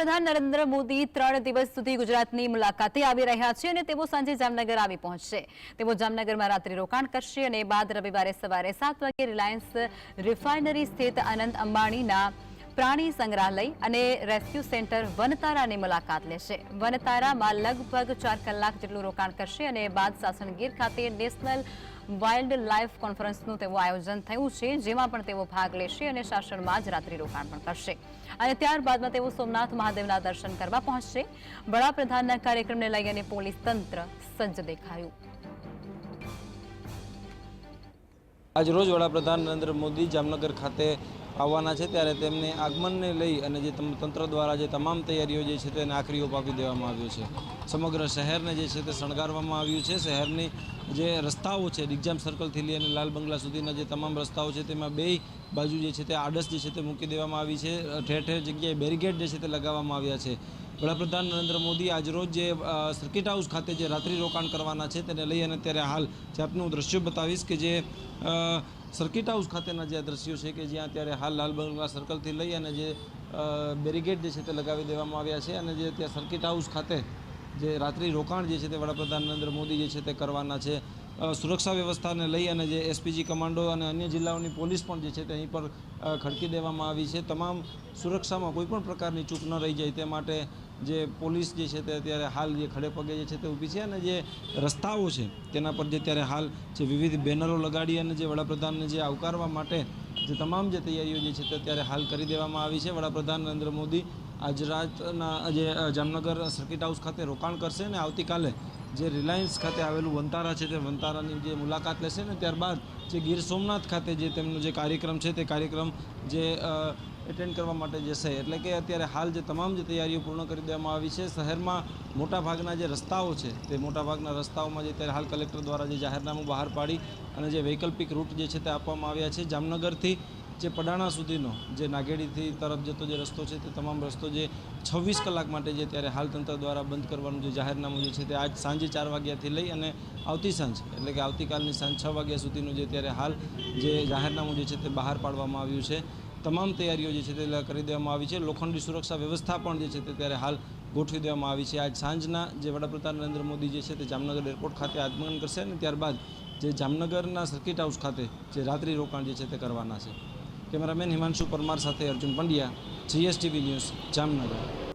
પ્રધાન નરેન્દ્ર મોદી 3 દિવસ સુધી ગુજરાતની મુલાકાતે આવી રહ્યા છે અને તેઓ સાંજે જામનગર આવી પહોંચશે। તેઓ જામનગરમાં રાત્રિ રોકાણ કરશે અને બાદ રવિવારે સવારે 7 વાગે રિલાયન્સ રિફાઇનરી સ્થિત આનંદ અંબાણીના પ્રાણી સંગ્રહાલય અને રેસ્ક્યુ સેન્ટર વનતારાની મુલાકાત લેશે। વનતારામાં લગભગ 4 કલાક જેટલું રોકાણ કરશે અને બાદ સાસણગીર ખાતે નેશનલ વાઇલ્ડ લાઇફ કોન્ફરન્સનું તેવું આયોજન થયું છે, જેમાં પણ તેઓ ભાગ લેશે અને શાસનમાં જ રાત્રિ રોકાણ પણ કરશે અને ત્યારબાદમાં તેઓ સોમનાથ મહાદેવના દર્શન કરવા પહોંચશે। વડાપ્રધાનના કાર્યક્રમને લઈ અને પોલીસ તંત્ર સજ્જ દેખાયું। આજરોજ વડાપ્રધાન નરેન્દ્ર મોદી જામનગર ખાતે આવવાના છે, ત્યારે તેમને આગમનને લઈ અને જે તંત્ર દ્વારા જે તમામ તૈયારીઓ જે છે તેને આખરી ઓપ આપી દેવામાં આવ્યો છે। સમગ્ર શહેરને જે છે તે શણગારવામાં આવ્યું છે। શહેરની જે રસ્તાઓ છે, દિગ્જામ સર્કલથી લઈ અને લાલ બંગલા સુધીના જે તમામ રસ્તાઓ છે તેમાં બે બાજુ જે છે તે આડસ જે છે તે મૂકી દેવામાં આવી છે। ઠેર ઠેર જગ્યાએ બેરીકેડ જે છે તે લગાવવામાં આવ્યા છે। વડાપ્રધાન નરેન્દ્ર મોદી આજરોજ જે સર્કિટ હાઉસ ખાતે જે રાત્રિ રોકાણ કરવાના છે તેને લઈ અને ત્યારે હાલ જે આપનું દ્રશ્યો બતાવીશ કે જે સર્કિટ હાઉસ ખાતેના જે દ્રશ્યો છે કે જ્યાં અત્યારે હાલ લાલ બંગલા સર્કલથી લઈ અને જે બેરીકેડ જે છે તે લગાવી દેવામાં આવ્યા છે અને જે ત્યાં સર્કિટ હાઉસ ખાતે જે રાત્રિ રોકાણ જે છે તે વડાપ્રધાન નરેન્દ્ર મોદી જે છે તે કરવાના છે। સુરક્ષા વ્યવસ્થાને લઈ અને જે એસપીજી કમાન્ડો અને અન્ય જિલ્લાઓની પોલીસ પણ જે છે તે અહીં પર ખડકી દેવામાં આવી છે। તમામ સુરક્ષામાં કોઈપણ પ્રકારની ચૂક ન રહી જાય તે માટે જે પોલીસ જે છે તે અત્યારે હાલ જે ખડે પગે જે છે તે ઊભી છે અને જે રસ્તાઓ છે તેના પર જે ત્યારે હાલ જે વિવિધ બેનરો લગાડી અને જે વડાપ્રધાનને જે આવકારવા માટે જે તમામ જે તૈયારીઓ જે છે તે અત્યારે હાલ કરી દેવામાં આવી છે। વડાપ્રધાન નરેન્દ્ર મોદી આજ રાતના જે જામનગર સર્કિટ હાઉસ ખાતે રોકાણ કરશે અને આવતીકાલે જે રિલાયન્સ ખાતે આવેલું વનતારા છે તે વનતારાની જે મુલાકાત લેશે ને ત્યારબાદ જે ગીર સોમનાથ ખાતે જે તેમનો જે કાર્યક્રમ છે તે કાર્યક્રમ જે એટેન્ડ કરવા માટે જશે। એટલે કે અત્યારે હાલ જે તમામ જે તૈયારીઓ પૂર્ણ કરી દેવામાં આવી છે। શહેરમાં મોટાભાગના જે રસ્તાઓ છે તે મોટાભાગના રસ્તાઓમાં જે અત્યારે હાલ કલેક્ટર દ્વારા જે જાહેરનામું બહાર પાડી અને જે વૈકલ્પિક રૂટ જે છે તે આપવામાં આવ્યા છે। જામનગરથી જે પડાણા સુધીનો જે નાગેડીથી તરફ જતો જે રસ્તો છે તે તમામ રસ્તો જે 26 કલાક માટે જે ત્યારે હાલ તંત્ર દ્વારા બંધ કરવાનું જે જાહેરનામું જે છે તે આજ સાંજે 4 વાગ્યાથી લઈ અને આવતી સાંજ એટલે કે આવતીકાલની સાંજ 6 વાગ્યા સુધીનું જે ત્યારે હાલ જે જાહેરનામું જે છે તે બહાર પાડવામાં આવ્યું છે। તમામ તૈયારીઓ જે છે તે કરી દેવામાં આવી છે। લોખંડી સુરક્ષા વ્યવસ્થા પણ જે છે તે ત્યારે હાલ ગોઠવી દેવામાં આવી છે। આજ સાંજના જે વડાપ્રધાન નરેન્દ્ર મોદી જે છે તે જામનગર એરપોર્ટ ખાતે આગમન કરશે અને ત્યારબાદ જે જામનગરના સર્કિટ હાઉસ ખાતે જે રાત્રિ રોકાણ જે છે તે કરવાના છે। કેમેરામેન હિમાંશુ પરમાર સાથે અર્જુન પંડ્યા, GSTV ન્યૂઝ, જામનગર।